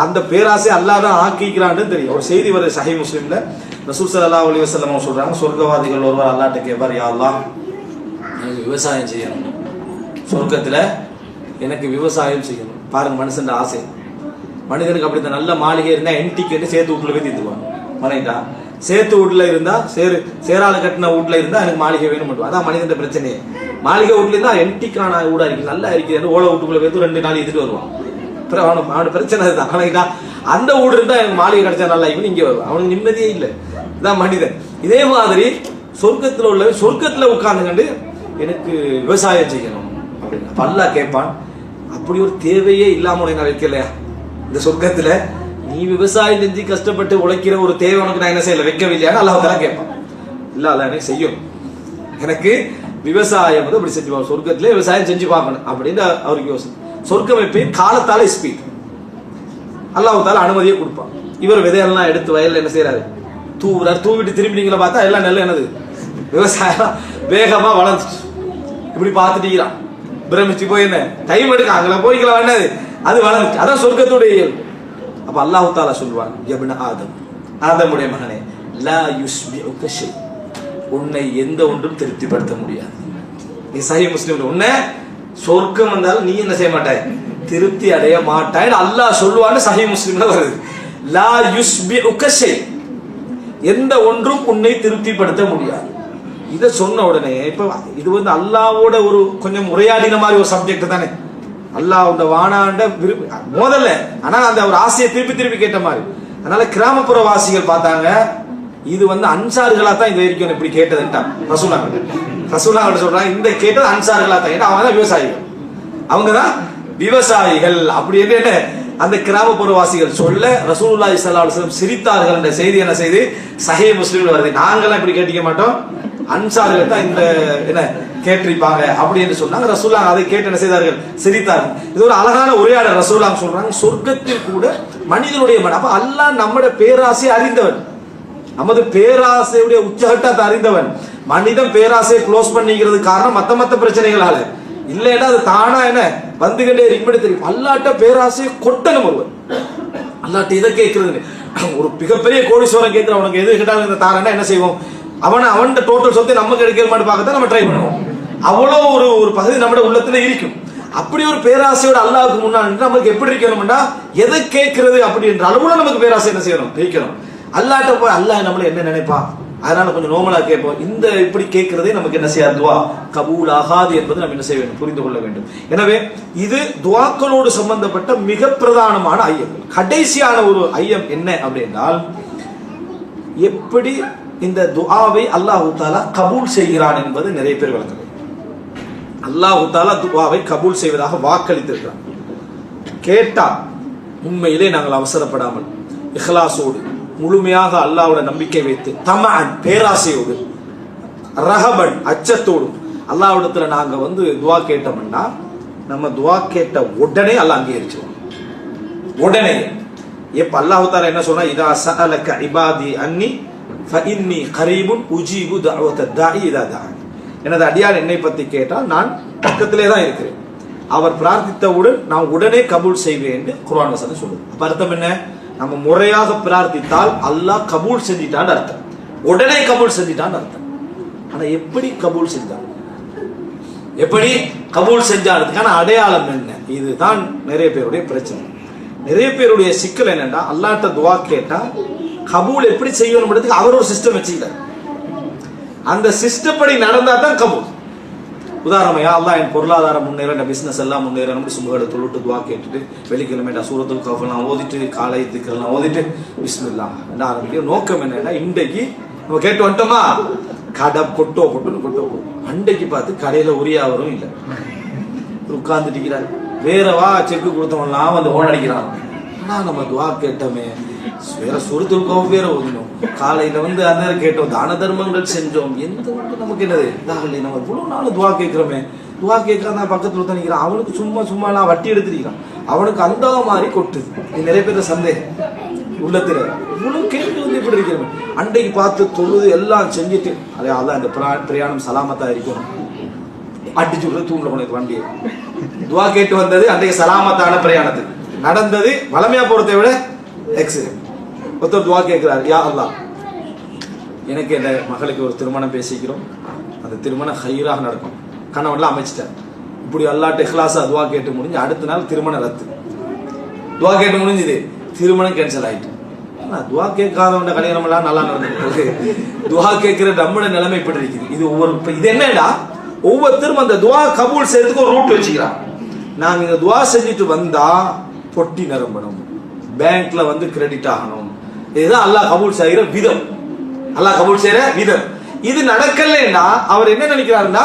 அந்த பேராசை அல்லாஹ் தான் ஆக்கிக்கிறான்னு தெரியும். ஒரு செய்தி வருது சஹீஹ் முஸ்லிம்ல, ரசூல் ஸல்லல்லாஹு அலைஹி வஸல்லம் சொல்றாங்க, சொர்க்கவாதிகள் ஒருவர் அல்லாஹ்ட்ட கேட்பார், யா அல்லாஹ் எனக்கு விவசாயம் செய்யணும், சொர்க்கத்துல எனக்கு விவசாயம் செய்யணும். பாருங்க மனுஷன் ஆசை. மனிதனுக்கு அப்படி நல்ல மாளிகை இருந்தா என்டிக்கு சேர்த்து வீட்டுல போய் தீர்த்துவாங்க. மனைட்டா சேத்து வீட்டுல இருந்தா சேரால கட்டின வீட்டுல இருந்தா எனக்கு மாளிகை வேணும் மட்டும். அதான் மனிதன் பிரச்சனையே. மாளிகை வீட்டுல இருந்தா என்டிக்கான வீடா இருக்கு, நல்லா இருக்குது, ஓலை வீட்டுக்குள்ள போய் 2 நாள் எடுத்துட்டு வருவான். அவனோட பிரச்சனை அதுதான். ஆனா அந்த வீடு இருந்தா எனக்கு மாளிகை கிடைச்சா நல்லா இருக்கும், இங்க வருவான். அவனுக்கு நிம்மதியே இல்லை. இதான் மனிதன். இதே மாதிரி சொர்க்கத்துல உள்ள சொர்க்கத்துல உட்கார்ந்துக்கிட்டு எனக்கு விவசாயம் செய்யணும் அப்படின்னு அல்லாஹ் கேட்பான். அப்படி ஒரு தேவையே இல்லாம உனக்கு நான் வைக்கலையா இந்த சொர்க்கத்துல? நீ விவசாயம் செஞ்சு கஷ்டப்பட்டு உழைக்கிற ஒரு தேவை உனக்கு நான் என்ன செய்யல, வைக்கவில்லையான்னு அல்லாஹ் தஆலா கேட்பான். இல்ல அல்ல எனக்கு செய்யணும், எனக்கு விவசாயம் வந்து அப்படி செஞ்சு சொர்க்கத்திலே விவசாயம் செஞ்சு பார்க்கணும் அப்படின்னு அவருக்கு யோசனை. சொர்க்கம் வைப்பேன் காலத்தால ஸ்பீட் அல்லாஹ் தஆலா அனுமதியை கொடுப்பான். இவர் விதையெல்லாம் எடுத்து வயல்ல என்ன செய்யறாரு, தூவிட்டு திரும்பினீங்களா பார்த்தா எல்லாம் நெல் என்னது விவசாயம் வேகமா வளர்ந்துட்டு இப்படி பார்த்துட்டீங்களா பிரமிச்சு போய் என்ன டைம் எடுக்க அங்கே போய்க்கலாம் வேண்டாது, அது வளர்ந்துச்சு. அதான் சொர்க்கத்துடைய இயல்பு. அப்ப அல்லாஹ் தஆலா சொல்வான், யப்ன ஆதம், ஆதமுடைய மகனே, லா யுஸ்பிஉக ஷை, உன்னை எந்த ஒன்றும் திருப்திப்படுத்த முடியாது. நீ சஹீஹ் முஸ்லிம்ல உன்னை சொர்க்கம் வந்தாலும் நீ என்ன செய்ய மாட்டாய், திருப்தி அடைய மாட்டாய் அல்லாஹ் சொல்லுவான்னு சஹீஹ் முஸ்லிம்ல வருது. லா யுஸ்பிஉக ஷை, எந்த ஒன்றும் உன்னை திருப்திப்படுத்த முடியாது. இதை சொன்ன உடனே இப்ப இது வந்து அல்லாவோட ஒரு கொஞ்சம் உரையாடின மாதிரி ஒரு சப்ஜெக்ட் தானே. அல்லாஹ் வானாண்ட மோதல்ல, ஆனா அந்த ஒரு ஆசையை திருப்பி கேட்ட மாதிரி. அதனால கிராமப்புற வாசிகள் பார்த்தாங்க, இது வந்து அன்சார்களா தான் இது வரைக்கும் இப்படி கேட்டதுன்ட்டான் ரசூலுல்லாஹ் சொல்றாங்க, இந்த கேட்டது அன்சார்களா தான். ஏன்னா அவங்க தான் விவசாயிகள், அவங்க தான் விவசாயிகள். அப்படி என்ன அந்த கிராமப்புற வாசிகள் சொல்ல ரசூலுல்லாஹி ஸல்லல்லாஹு அலைஹி வஸல்லம் சிரித்தார்கள் என்ற செய்தி என்ன செய்து சஹீஹ் முஸ்லிம்ல வருது. நாங்களாம் இப்படி கேட்டிக்க மாட்டோம், அன்சார்கள் தான் இந்த என்ன கேட்டிருப்பாங்க அப்படி என்று சொன்னாங்க. ரசூலுல்லாஹ் அதை கேட்டு என்ன செய்தார்கள், சிரித்தார்கள். இது ஒரு அழகான உரையாடல். ரசூலுல்லாஹ் சொல்றாங்க, சொர்க்கத்தில் கூட மனிதனுடைய மனம். அப்ப அல்லாஹ் நம்முடைய பேராசையை அறிந்தவன், நமது பேராசையுடைய உச்சகட்டத்தை அறிந்தவன். மனிதன் பேராசையை க்ளோஸ் பண்ணிக்கிறது காரணம் மத்த பிரச்சனைகளால இல்லைன்னா அது தானா என்ன வந்துகிட்டே இருக்கும்படி தெரியும். அல்லாட்ட பேராசையை கொட்டணும் ஒருவர். அல்லாட்ட இதை கேட்கறது ஒரு மிகப்பெரிய கோடீஸ்வரன் கேட்கிற அவனுக்கு எது கேட்டாலும் இந்த தாரண்டா என்ன செய்வோம், அவன் டோட்டல் சொத்தை நமக்கு எடுக்கிற மாதிரி பார்க்கத்தான் நம்ம ட்ரை பண்ணுவோம். அவ்வளோ ஒரு பகுதி நம்ம உள்ளத்துல இருக்கும். அப்படி ஒரு பேராசையோட அல்லாஹ்வுக்கு முன்னாடி நமக்கு எப்படி இருக்கணும்னா, எதை கேட்கறது அப்படின்ற அளவுல நமக்கு பேராசை என்ன செய்யணும், கேட்கணும். அல்லாட்ட போய் அல்லாஹ் நம்மள என்ன நினைப்பா, அதனால கொஞ்சம் நோமலா கேட்போம். இந்த இப்படி கேட்கிறதே நமக்கு என்ன செய்யாது, துவா கபூல் ஆகாது என்பது நம்ம என்ன செய்ய வேண்டும், புரிந்து கொள்ள வேண்டும். எனவே இது துவாக்களோடு சம்பந்தப்பட்ட மிக பிரதானமான ஐயங்கள். கடைசியான ஒரு ஐயம் என்ன அப்படின்னால், எப்படி இந்த துஆவை அல்லாஹ் தஆலா கபூல் செய்கிறான் என்பது நிறைய பேர் விளங்குது. அல்லாஹ் தஆலா துஆவை கபூல் செய்வதாக வாக்களித்திருக்கிறான். கேட்டா உண்மையிலே நாங்கள் அவசரப்படாமல் இஹ்லாஸோடு முழுமையாக அல்லாஹ்வோட நம்பிக்கை வைத்து, தமஅன் பேராசையோடு, ரஹபன் அச்சத்தோடு அல்லாஹ்விடத்துல நாங்க வந்து துஆ கேட்டோம்னா, நம்ம துஆ கேட்ட உடனே அல்லாஹ் அங்கீகரிச்சிருவான். உடனே எப்ப அல்லாஹ் தஆலா என்ன சொன்னா, இதா சஅலக இபாதி அன்னி ஃபஇன்னி கரீபுன் உஜீபு தஅவத தாஇ இதா தஆனி, எனது அடியார் என்னை பத்தி கேட்டால் நான் பக்கத்திலே தான் இருக்கிறேன், அவர் பிரார்த்தித்தவுடன் நான் உடனே கபூல் செய்வேன் என்று குர்ஆன் வசனம் சொல்லுது. அப்ப அர்த்தம் என்ன, நம்ம முறையாக பிரார்த்தித்தால் அல்லாஹ் கபூல் செஞ்சிட்டான்னு அர்த்தம், உடனே கபூல் செஞ்சிட்டான்னு அர்த்தம். ஆனா எப்படி கபூல் செஞ்சான், எப்படி கபூல் செஞ்சான்றதுக்கான அடையாளம் என்ன, இதுதான் நிறைய பேருடைய பிரச்சனை. நிறைய பேருடைய சிக்கல் என்னன்னா, அல்லாஹ்ட்ட துஆ கேட்டா கபூல் எப்படி செய்யணும்ன்றதுக்கு அவர் ஒரு சிஸ்டம் வச்சுக்கிறார். அந்த சிஸ்டம் படி நடந்தா தான் கபூல். உதாரணமா, அல்லாஹ் என் பொருளாதாரம் முன்னேற, என் பிசினஸ் எல்லாம் முன்னேற, நம்ம சும்மாட தொழுட்டு துவா கேட்டுட்டு வெள்ளிக்கிழமை சூரத்துல் கஃப்லாம் ஓதிட்டு காலை திக்கெல்லாம் ஓதிட்டு பிஸ்மில்லாஹ் என்ன ஆரம்பிக்கும். நோக்கம் என்னன்னா, இன்றைக்கு நம்ம கேட்டு வந்துட்டோமா, கடை கொட்டோ அண்டைக்கு பார்த்து கடையில உரியாவரும் இல்லை, உட்கார்ந்துட்டு வேறவா செக்கு கொடுத்தவன்லாம் வந்து ஓன் அடிக்கிறான். ஆனா நம்ம துவா கேட்டோமே, வேற சுருத்துருக்கோம், வேற ஒதுனோம், காலையில வந்து அந்த கேட்டோம், தான தர்மங்கள் செஞ்சோம், எந்த ஒன்று நமக்கு என்னது இதாகலை. நம்ம இவ்வளவு நாள் துவா கேட்கிறோமே, துவா கேட்கறதா பக்கத்துல தான் நிற்கிறான், அவனுக்கு சும்மா நான் வட்டி எடுத்துருக்கிறான், அவனுக்கு அந்த மாதிரி கொட்டுது. இது நிறைய பேர் சந்தேகம் உள்ளத்துல, இவ்வளவு கேட்டு வந்து இப்படி இருக்கிறோம். அன்றைக்கு பார்த்து தொழுது எல்லாம் செஞ்சுட்டு அதான் அந்த பிரயாணம் சலாமத்தா இருக்கணும், அடிச்சு விட தூண்ல கொண்டு வண்டியை. துவா கேட்டு வந்தது அன்றைக்கு சலாமத்தான பிரயாணத்துக்கு நடந்தது. வளமையா போறதை விட எக்ஸிடென்ட். ஒருத்தர் துவா கேட்கிறார், யா அல்லாஹ், எனக்கு என் மகளுக்கு ஒரு திருமணம் பேசிக்கிறோம், அந்த திருமணம் ஹைராக நடக்கும், கணவன்லாம் அமைச்சிட்டார். இப்படி அல்லாஹ்ட்ட இஹ்லாஸா துவா கேட்டு முடிஞ்சு அடுத்த நாள் திருமணம் ரத்து. துவா கேட்டு முடிஞ்சுது, திருமணம் கேன்சல் ஆயிட்டு. துவா கேட்காதவங்க கல்யாணம் எல்லாம் நல்லா நடந்துருக்கு. துவா கேட்கிற நம்மளோட நிலைமை இப்படி இருக்குது. இது இது என்னடா, ஒவ்வொருத்தரும் அந்த துவா கபூல் செய்யறதுக்கு ஒரு ரூட் வச்சுக்கிறான். நாங்க இந்த துவா செஞ்சுட்டு வந்தா பொட்டி நிரம்பணும், பேங்க்ல வந்து கிரெடிட் ஆகணும், இதுதான் அல்லாஹ் கபூல் செய்யற விதம். அல்லாஹ் கபூல் செய்யற விதம். இது நடக்கலன்னா அவர் என்ன நினைக்கிறாருன்னா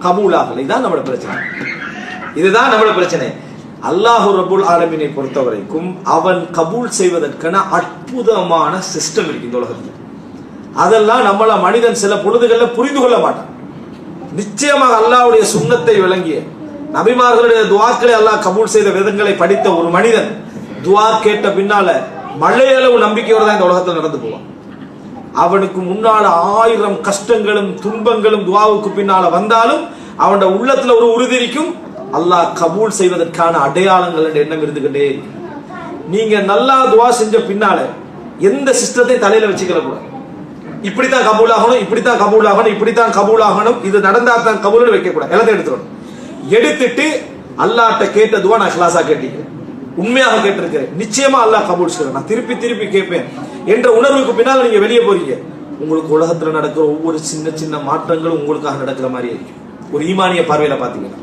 கபூல் ஆகல. இதுதான் நம்மளோட பிரச்சனை, இதுதான் நம்மளோட பிரச்சனை. அல்லாஹ் ரப்புல் ஆலமீனை பொறுத்த வரைக்கும் அவன் கபூல் செய்வதற்கான அற்புதமான சிஸ்டம் இருக்கு இந்த உலகத்தில். அதெல்லாம் நம்மள மனிதன் சில பொழுதுகள்ல புரிந்து கொள்ள மாட்டான். நிச்சயமாக அல்லாஹ்வுடைய சுன்னத்தை விளங்கிய நபிமார்களுடைய துவாக்களை அல்லாஹ் கபூல் செய்த விதங்களை படித்த ஒரு மனிதன் துவா கேட்ட பின்னால மழையளவு நம்பிக்கையோட தான் இந்த உலகத்தில் நடந்து போவான். அவனுக்கு முன்னால 1000 கஷ்டங்களும் துன்பங்களும் துவாவுக்கு பின்னால வந்தாலும் அவனோட உள்ளத்துல ஒரு உறுதி இருக்கும், அல்லாஹ் கபூல் செய்வதற்கான அடையாளங்கள் என்ற எண்ணம் இருந்துகிட்டே இருக்கு. நீங்க நல்லா துவா செஞ்ச பின்னால எந்த சிஸ்டத்தை தலையில வச்சுக்கிற கூடாது. இப்படித்தான் கபூல் ஆகணும், இப்படித்தான் கபூல் ஆகணும், இப்படித்தான் கபூல் ஆகணும், இது நடந்தா தான் கபூல் வைக்க கூடாது. எல்லாத்தையும் எடுத்துக்கணும். எடுத்துட்டு அல்லாஹ்ட்ட கேட்ட துவா நான் இஹ்லாஸா கேட்டீங்க, உண்மையாக கேட்டிருக்கிறேன், நிச்சயமா அல்லாஹ் கபூல் செய்வேன், நான் திருப்பி திருப்பி கேட்பேன் என்ற உணர்வுக்கு பின்னால் நீங்க வெளியே போறீங்க. உங்களுக்கு உலகத்துல நடக்கிற ஒவ்வொரு சின்ன சின்ன மாற்றங்களும் உங்களுக்காக நடக்கிற மாதிரி இருக்கு. ஒரு ஈமானிய பார்வையில பாத்தீங்கன்னா,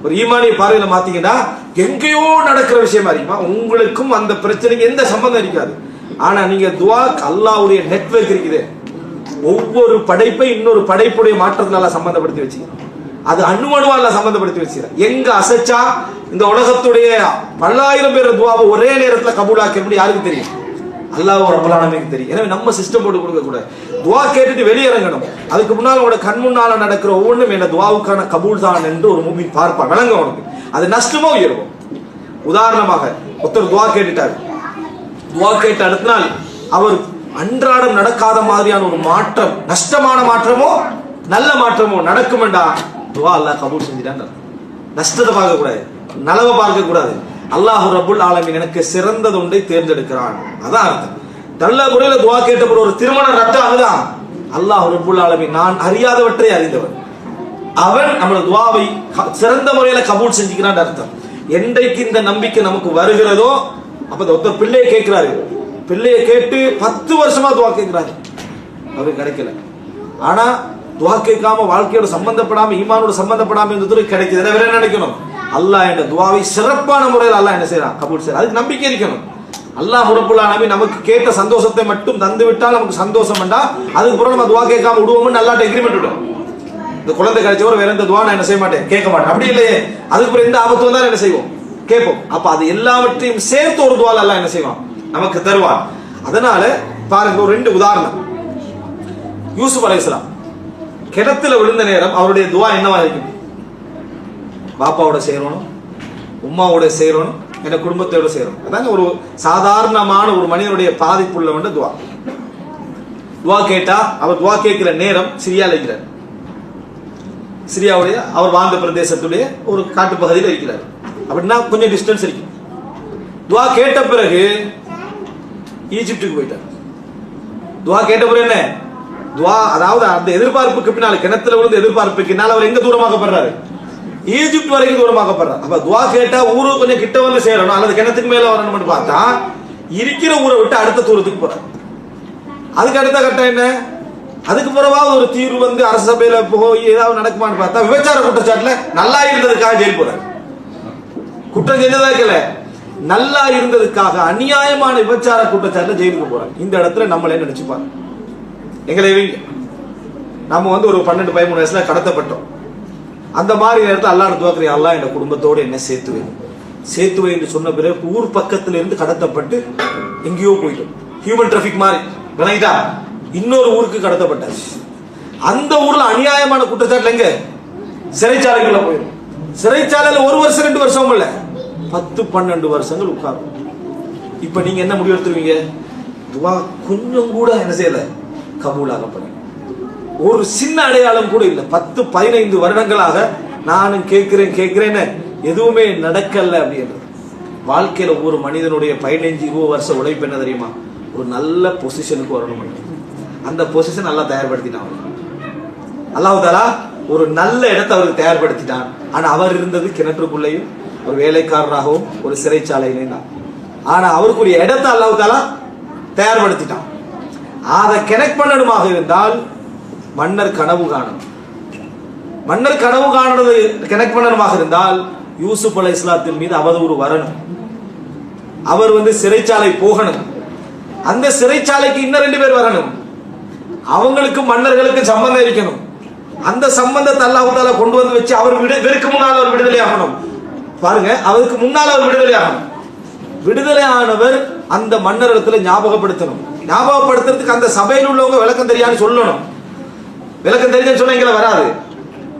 ஒரு ஈமானிய பார்வையில மாத்தீங்கன்னா எங்கேயோ நடக்கிற விஷயமா இருக்குமா, உங்களுக்கும் அந்த பிரச்சனைக்கு எந்த சம்பந்தம் இருக்காது. ஆனா நீங்க துவா அல்லாஹ்வுடைய நெட்வொர்க் இருக்குது, ஒவ்வொரு படைப்பை இன்னொரு படைப்புடைய மாற்றத்தினால சம்பந்தப்படுத்தி வச்சுக்கிறோம். அது அணுவணுவால சம்பந்தப்படுத்தி வச்சுக்கிறோம். எங்க அசைச்சா இந்த உலகத்துடைய பல்லாயிரம் பேர் துவாவை ஒரே நேரத்தில் கபூலாக்க யாருக்கு தெரியும்? அல்லாஹ் ரப்பல் ஆலமீனுக்கு தெரியும். எனவே நம்ம சிஸ்டம் போட்டு கொடுக்க கூடாது. துவா கேட்டுட்டு வெளியிறங்கணும். அதுக்கு முன்னால் உங்களோட கண் முன்னால நடக்கிற ஒவ்வொன்றும் என்ன துவாவுக்கான கபூல் தான் என்று ஒரு மூமின் பார்ப்பான், விளங்க உனக்கு அது நஷ்டமோ உயர்வோ. உதாரணமாக ஒருத்தர் துவா கேட்டுட்டாரு, துவா கேட்ட அடுத்த நாள் அவர் அன்றாடம் நடக்காத மாதிரியான ஒரு மாற்றம், நஷ்டமான மாற்றமோ நல்ல மாற்றமோ நடக்கும்டா, துவா அல்லாஹ் கபூல் செஞ்சிட்டான். நஷ்டத்தை பார்க்க கூடாது, நலவை பார்க்க கூடாது. அல்லாஹ் ரப்புல் ஆலமீன் எனக்கு சிறந்தது ஒன்றை தேர்ந்தெடுக்கிறான், அதான் அர்த்தம். நல்ல முறையில துவா கேட்ட ஒரு திருமணம் ரத்தம் ஆகுதான், அல்லாஹ் ரப்புல் ஆலமீன் நான் அறியாதவற்றை அறிந்தவன், அவன் நம்மளோட துவாவை சிறந்த முறையில கபூல் செஞ்சுக்கிறான் அர்த்தம். என்றைக்கு இந்த நம்பிக்கை நமக்கு வருகிறதோ அப்ப ஒருத்தர் பிள்ளையை கேட்கிறாரு, பிள்ளையை கேட்டு 10 வருஷமா துவா கேட்கிறாரு, அவருக்கு கிடைக்கல. ஆனா துவா கேட்காம வாழ்க்கையோட சம்பந்தப்படாம ஈமானோட சம்பந்தப்படாம இருந்தது கிடைக்குது. வேற என்ன நினைக்கணும்? அல்லாஹ் என்ற துவாவை சிறப்பான முறையில் அல்லாஹ் என்ன செய்யறான், கபூல் செய்யறான். அதுக்கு நம்பிக்கை இருக்கணும். அல்லாஹ் ரப்புல் ஆலமீன் நமக்கு கேட்ட சந்தோஷத்தை மட்டும் தந்து விட்டால் நமக்கு சந்தோஷம் வேண்டா, அதுக்கு பிறகு நம்ம துவா கேட்காம விடுவோம்னு அல்லாஹ்ட்ட எக்ரிமெண்ட் விடும். இந்த குழந்தை கிடைச்சவரை வேற எந்த துவா நான் என்ன செய்ய மாட்டேன், கேட்க மாட்டேன், அப்படி இல்லையே. அதுக்கு பிறகு எந்த ஆபத்து வந்தாலும் என்ன செய்வோம், கேட்போம். அப்ப அது எல்லாவற்றையும் சேர்த்து ஒரு துவால அல்லாஹ் என்ன செய்வான், நமக்கு தருவான். அதனால பாருங்க, ஒரு 2 உதாரணம். யூசுப் அலைஹிஸ்ஸலாம் கிணத்துல விழுந்த நேரம் அவருடைய துவா என்னவா இருக்கும்? பாப்பாவோட சேரணும், உம்மாவோட சேரணும், என் குடும்பத்தோட சேரணும். அதாங்க ஒரு சாதாரணமான ஒரு மனிதனுடைய பாதிப்புள்ள துவா. துவா கேட்டா அவர் துவா கேட்கிற நேரம் சிரியால இருக்கிறார். சிரியாவுடைய அவர் வாழ்ந்த பிரதேசத்துடைய ஒரு காட்டு பகுதியில் இருக்கிறார். அப்படின்னா கொஞ்சம் டிஸ்டன்ஸ் இருக்கு. துவா கேட்ட பிறகு ஈஜிப்டுக்கு போயிட்டார். துவா கேட்ட பிறகு என்ன துவா, அதாவது அந்த எதிர்பார்ப்புக்கு பின்னால, கிணத்துல விழுந்த எதிர்பார்ப்புக்கு பின்னால் அவர் எங்க தூரமாக்கப்படுறாரு, ஈஜிப்ட் வரைக்கும் தூரமாக்கப்படுறாரு. அப்ப துவா கேட்டா ஊரு கொஞ்சம் கிட்ட வந்து சேரணும் அல்லது கிணத்துக்கு மேல வரணும்னு பார்த்தா இருக்கிற ஊரை விட்டு அடுத்த தூரத்துக்கு போறாரு. அதுக்கு அடுத்த கட்டம் என்ன, அதுக்கு பிறவாவது ஒரு தீர்வு வந்து அரசு சபையில போய் ஏதாவது நடக்குமான்னு பார்த்தா விபச்சார குற்றச்சாட்டுல நல்லா இருந்ததுக்காக ஜெயில் போறாரு. குற்றம் செஞ்சதா இருக்கல, நல்லா இருந்ததுக்காக அநியாயமான விபச்சார குற்றச்சாட்டுல ஜெயிலுக்கு போறாங்க. இந்த இடத்துல நம்மளே நினைச்சுப்பாங்க, எங்களை நம்ம வந்து ஒரு 12-13 வயசுல கடத்தப்பட்டோம். அந்த மாதிரி நேரத்தில் அல்லாஹ் துஆ அல்லாஹ் என் குடும்பத்தோடு என்ன சேர்த்து வை என்று சொன்ன பிறகு ஊர் பக்கத்துல இருந்து கடத்தப்பட்டு எங்கேயோ போயிட்டோம். ஹியூமன் டிராபிக் மாதிரி விளங்கிட்டா இன்னொரு ஊருக்கு கடத்தப்பட்டாச்சு. அந்த ஊர்ல அநியாயமான குற்றச்சாட்டுல எங்க சிறைச்சாலைக்குள்ள போயிடும். சிறைச்சாலையில 1 வருஷம் 2 வருஷம் இல்ல 10-12 வருஷங்கள் உட்காரும். இப்ப நீங்க என்ன முடிவு எடுத்துருவீங்க? துவா கொஞ்சம் கூட என்ன செய்யல கபூலாகப்படும். ஒரு சின்ன அடையாளம் கூட இல்லை. 10-15 வருடங்களாக நானும் கேட்கிறேன்னு எதுவுமே நடக்கல அப்படின்றது. வாழ்க்கையில ஒரு மனிதனுடைய 15-20 வருஷம் உழைப்பு என்ன தெரியுமா? ஒரு நல்ல பொசிஷனுக்கு வரணும். அந்த பொசிஷன் நல்லா தயார்படுத்திட்டான். அல்லாஹ் தஆலா ஒரு நல்ல இடத்தை அவருக்கு தயார்படுத்திட்டான். ஆனா அவர் இருந்தது கிணற்றுக்குள்ளேயும் ஒரு வேலைக்காரராகவும் ஒரு சிறைச்சாலையிலையும் தான். ஆனா அவருக்குரிய இடத்தை அல்லாஹ் தஆலா தயார்படுத்திட்டான். அதை கனெக்ட் பண்ணணுமாக இருந்தால் மன்னர் கனவு காணும். மன்னர் கனவு காணுறது கனெக்ட் பண்ணணுமாக இருந்தால் யூசுப் அலைஹிஸ்ஸலாத்தின் மீது அவதூறு வரணும். அவர் வந்து சிறைச்சாலை போகணும். அந்த சிறைச்சாலைக்கு இன்னும் 2 பேர் வரணும். அவங்களுக்கு மன்னர்களுக்கு சம்பந்தம் இருக்கணும். அந்த சம்பந்தத்தை அல்லாஹ் தஆலா கொண்டு வந்து வச்சு அவர் வெறுக்கு முன்னால் அவர் விடுதலை ஆகணும். பாருங்க, அவருக்கு முன்னால் அவர் விடுதலை ஆகணும். விடுதலை ஆனவர் அந்த மன்னரிடத்துல ஞாபகப்படுத்தணும். ஞாபகப்படுத்துறதுக்கு அந்த சபையில் உள்ளவங்க விளக்கம் தெரியான்னு சொல்லணும். விளக்கம் தெரிஞ்சு சொன்னா இங்க வராது.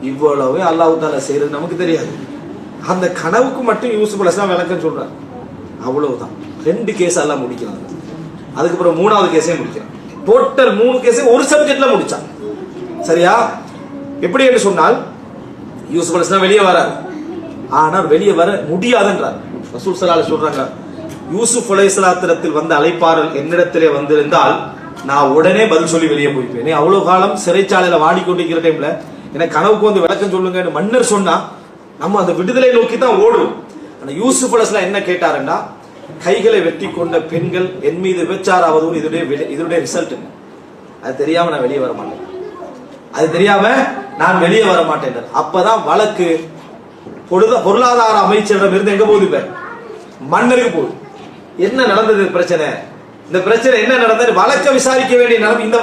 இவ்வளவு அல்லாஹ் தஆலா செய்யறது நமக்கு தெரியாது. அந்த கனவுக்கு மட்டும் யூசுப் அலைஹிஸ்ஸலாம் விளக்கம் சொல்றார். அவ்வளவுதான். 2 கேஸ் எல்லாம் முடிக்கிறாங்க. அதுக்கப்புறம் 3வது கேஸே முடிக்கிறான். டோட்டல் 3 கேஸே ஒரு சப்ஜெக்ட்ல முடிச்சான். சரியா? எப்படி என்று சொன்னால் யூசுப் அலைஹிஸ்ஸலாம் வெளியே வராரு. ஆனால் வெளியே வர முடியாதுன்றார். ரசூல் ஸல்லல்லாஹு அலைஹி சொல்றாங்க, யூசுப் அலைஹிஸ்ஸலாத்திடத்தில் வந்த அழைப்பாளர் என்னிடத்திலே வந்திருந்தால் நான் உடனே பதில் சொல்லி வெளியே போய்ப்பேன். அவ்வளவு காலம் சிறைச்சாலையில வாடிக்கொண்டிருக்கிற டைம்ல எனக்கு கனவுக்கு வந்து விளக்கம் சொல்லுங்க மன்னர் சொன்னா நம்ம அந்த விடுதலை நோக்கி தான் ஓடுவோம். ஆனா யூசுப் அலைஹிஸ்ஸலாம் என்ன கேட்டாருன்னா, கைகளை வெட்டி கொண்ட பெண்கள் என் மீது விபச்சாராவதும் இதனுடைய ரிசல்ட் என்ன? அது தெரியாம நான் வெளியே வர மாட்டேன். அது தெரியாம நான் வெளியே வர மாட்டேன். அப்பதான் வழக்கு பொருளாதார அமைச்சரிடம் இருந்து எங்க போகுது? மன்னருக்கு போகுது. என்ன நடந்தது பிரச்சனை? இந்த பிரச்சனை என்ன நடந்தது? வழக்க விசாரிக்க வேண்டிய நிலைமை. இந்த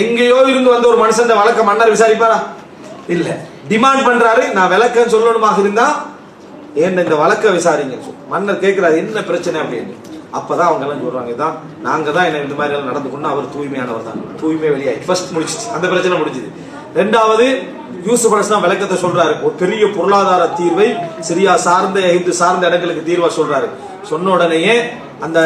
எங்கேயோ இருந்து வந்த ஒரு மனுஷன் வழக்க மன்னர் விசாரிப்பாரா? இல்ல. டிமாண்ட் பண்றாரு, நான் விளக்கம் சொல்லணுமாக இருந்தா ஏன் இந்த வழக்க விசாரிங்க. மன்னர் கேட்கிறாரு என்ன பிரச்சனை அப்படின்னு. அப்பதான் அவங்க எல்லாம் சொல்றாங்க, இதான் நாங்க தான் என்ன இந்த மாதிரி எல்லாம் நடந்து கொண்டு அவர் தூய்மையானவர் தான். தூய்மை வெளியாகி ஃபர்ஸ்ட் முடிச்சிச்சு, அந்த பிரச்சனை முடிச்சுது. 2வது யூசுப் அலைஹிஸ்ஸலாம் விளக்கத்தை சொல்றாரு. ஒரு பெரிய பொருளாதார தீர்வை சிரியா சார்ந்த எகிப்து சார்ந்த இடங்களுக்கு தீர்வா சொல்றாரு. சொன்ன உடனேயே அந்த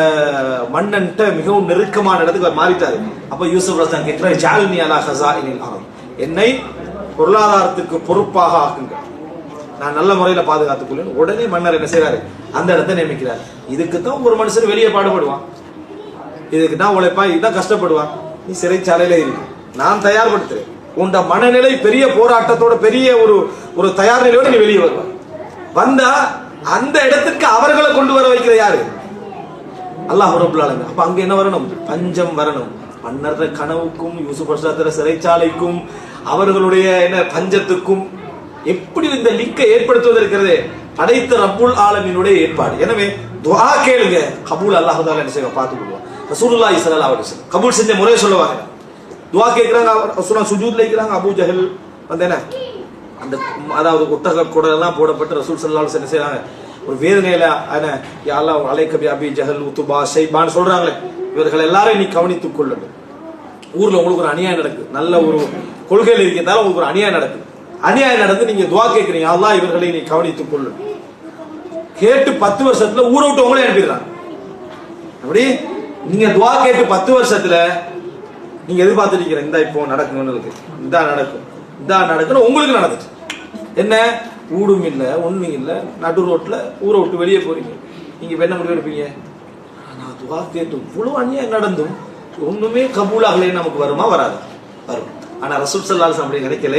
மன்னன்ட்ட மிகவும் நெருக்கமான இடத்துக்கு மாறிட்டாரு. அப்ப யூசுப் அலைஹிஸ்ஸலாம் கேட்கிறார், ஜஅல்னி அலா ஹஸாயினில் அர்த், என்னை பொருளாதாரத்துக்கு பொறுப்பாக ஆக்குங்க, நான் நல்ல முறையில பாதுகாத்துக் கொள்ளும். உடனே மன்னர் என்ன செய்யறாரு? அந்த இடத்தை நியமிக்கிறார். இதுக்கு தான் ஒரு மனுஷன் வெளியே பாடுபடுவான், இதுக்கு தான் உழைப்பான், இதுதான் கஷ்டப்படுவான். நீ சிறைச்சாலையில இருக்கு, நான் தயார்படுத்துறேன். உண்ட மனநிலை பெரிய போராட்டத்தோட பெரிய ஒரு தயார் நிலையோட நீ வெளியே வருவான். வந்தா அந்த இடத்துக்கு அவர்களை கொண்டு வர வைக்கிற யாரு? அல்லாஹ் ரப்பல் ஆலமீன். அப்ப அங்க என்ன வரணும்? பஞ்சம் வரணும். மன்னர் கனவுக்கும் யூசுப் அலைஹிஸ்ஸலாத்திர சிறைச்சாலைக்கும் அவர்களுடைய என்ன பஞ்சத்துக்கும் எப்படி இந்த லிங்கை ஏற்படுத்துவது இருக்கிறது? படைத்த ரப்புல் ஆலமீனுடைய ஏற்பாடு. எனவே துஆ கேளுங்க, கபூல் அல்லாஹ் தஆலா என்ன செய்ய பார்த்துக்குவார். ரசூலுல்லாஹி ஸல்லல்லாஹு அலைஹி வஸல்லம் கபூல் செஞ்ச முறையை சொல்லுவாங்க. துஆ கேக்குறாங்க, ரசூலுல்லாஹ் சுஜூத்ல இருக்கிறாங்க. அபூ ஜஹல் வந்து என்ன அந்த அதாவது ஒட்டக குடலெல்லாம் போடப்பட்டு ரசூல் ஸல்லல்லாஹு அலைஹி வஸல்லம் செய்றாங்க. ஒரு வேதனையில என்ன யா அல்லாஹ் அலைக பி அபி ஜஹல் உத்பா ஷைபான் சொல்றாங்களே, இவர்கள் எல்லாரும் நீ கவனித்துக் கொள்ளணும். ஊர்ல உங்களுக்கு ஒரு அநியாயம் நடக்குது, நல்ல ஒரு கொள்கையில் இருக்கிறதால உங்களுக்கு ஒரு அநியாயம் நடக்குது. அநியாயம் நடந்து நீங்க துஆ கேட்கிறீங்க, அல்லாஹ் இவர்களை நீ கவனித்துக் கொள்ளு. கேட்டு 10 வருஷத்துல ஊரை விட்டு உங்களே அனுப்பிடுறாங்க. அப்படி நீங்க துஆ கேட்டு 10 வருஷத்துல நீங்க எதிர்பார்த்துட்டு இருக்கிற இந்த இப்போ நடக்கும், இதா நடக்கும் உங்களுக்கு நடந்துச்சு. என்ன ஊடும் இல்ல ஒண்ணும் இல்ல, நடு ரோட்ல ஊரை விட்டு வெளியே போறீங்க. நீங்க என்ன முடிவு எடுப்பீங்க? நான் துஆ கேட்டு இவ்வளவு அநியாயம் நடந்தும் ஒண்ணுமே கபூலாகலைன்னு நமக்கு வருமா? வராது, வரும். ஆனா ரசூல் ஸல்லல்லாஹு அலைஹி வஸல்லம் அப்படி நினைக்கல.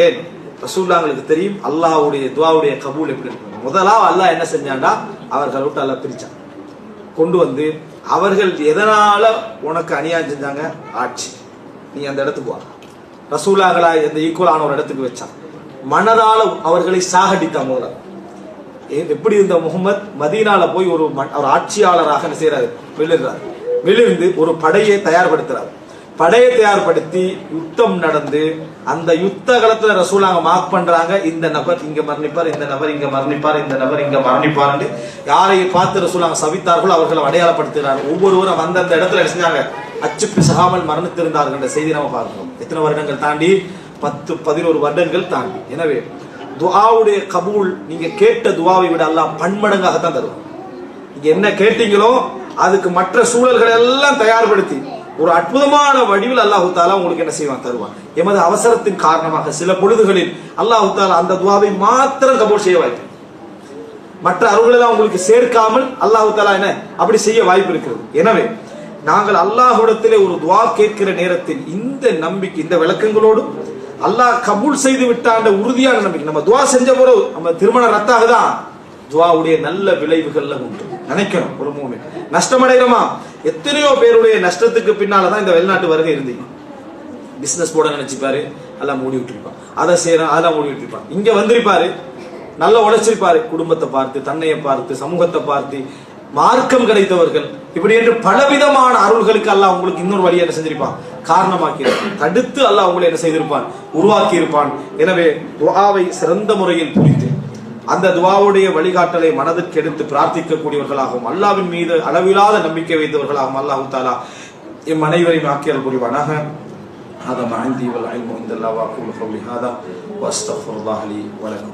ரசூலுல்லாஹ்ங்களுக்கு தெரியும் அல்லாஹ்வுடைய துஆவுடைய கபூல் எப்படி இருக்கும். முதலாவது அல்லாஹ் என்ன செஞ்சான்டா, அவர்களை விட்டு அல்லாஹ் பிரிச்சான். கொண்டு வந்து அவர்கள் எதனால உனக்கு அநியாயம் செஞ்சாங்க? ஆட்சி. நீ அந்த இடத்துக்கு வா. ரசூலாங்களா இந்த ஈக்குவலான ஒரு இடத்துக்கு வச்சான். மனதால அவர்களை சாகடித்தான். முதல்ல எப்படி இந்த முகமது மதீனால போய் ஒரு ஆட்சியாளராக என்ன செய்யறாரு? விழுறாரு. விழுந்து ஒரு படையை தயார்படுத்துறாரு. படையை தயார்படுத்தி யுத்தம் நடந்து அந்த யுத்த காலத்துல ரசூலாங்க மார்க் பண்றாங்க, இந்த நபர் இங்க மரணிப்பார், இந்த நபர் இங்க மரணிப்பார், இந்த நபர் இங்க மரணிப்பார். யாரை பார்த்து ரசூலாங்க சபித்தார்களோ அவர்களை அடையாளப்படுத்துகிறாங்க. ஒவ்வொருவரும் அந்தந்த இடத்துல செஞ்சாங்க, அச்சுப்பி சகாமல் மரணித்திருந்தார்கள் என்ற செய்தி நம்ம பார்க்கிறோம். எத்தனை வருடங்கள் தாண்டி? 10-11 வருடங்கள் தாண்டி. எனவே துஆவுடைய கபூல் நீங்க கேட்ட துஆவை விட அல்லாஹ் பன்மடங்காகத்தான் தருவான். நீங்க என்ன கேட்டீங்களோ அதுக்கு மற்ற சூழல்களை எல்லாம் தயார்படுத்தி ஒரு அற்புதமான வடிவில் அல்லாஹு தாலா உங்களுக்கு என்ன செய்வான்? தருவான். எமது அவசரத்தின் காரணமாக சில பொழுதுகளில் அல்லாஹு தாலா அந்த துஆவை மாத்திரம் கபூல் செய்ய வாய்ப்பு, மற்ற அருள்களெல்லாம் உங்களுக்கு சேர்க்காமல் அல்லாஹு தாலா என்ன அப்படி செய்ய வாய்ப்பு இருக்கிறது. எனவே நாங்கள் அல்லாஹ்விடத்திலே ஒரு துஆ கேட்கிற நேரத்தில் இந்த நம்பிக்கை, இந்த விளக்கங்களோடு அல்லாஹ் கபூல் செய்து விட்டாண்ட உறுதியான நம்பிக்கை. நம்ம துஆ செஞ்ச பிறகு நம்ம திருமணம் ரத்தாகுதான், துஆவுடைய நல்ல விளைவுகள்ல உண்டு நினைக்கணும். ஒரு மூமின் நஷ்டமடைகிறோமா? எத்தனையோ பேருடைய நஷ்டத்துக்கு பின்னாலதான் இந்த வெளிநாட்டு வருகை இருந்தீங்க. பிசினஸ் போட நினைச்சிருப்பாரு, எல்லாம் மூடி விட்டுருப்பான். அதை செய்யறான், அதெல்லாம் மூடி விட்டுருப்பான். இங்க வந்திருப்பாரு, நல்லா உழைச்சிருப்பாரு, குடும்பத்தை பார்த்து, தன்னையை பார்த்து, சமூகத்தை பார்த்து, மார்க்கம் கிடைத்தவர்கள், இப்படி என்று பலவிதமான அருள்களுக்கு அல்லாஹ் உங்களுக்கு இன்னொரு வழியை என்ன செஞ்சிருப்பான்? காரணமாக்கி தடுத்து அல்லாஹ் உங்களை என்ன செய்திருப்பான்? உருவாக்கி இருப்பான். எனவே துஆவை சிறந்த முறையில் புரிந்து அந்த துஆவுடைய வழிகாட்டலை மனதிற்கு எடுத்து பிரார்த்திக்கக்கூடியவர்களாகவும் அல்லாஹ்வின் மீது அளவில்லாத நம்பிக்கை வைத்தவர்களாகவும் அல்லாஹ் தஆலா எம் அனைவரையும் ஆக்கியல் புரிவானாக. هذا ما عندي والعلم عند الله واقول قولي هذا واستغفر الله لي ولكم.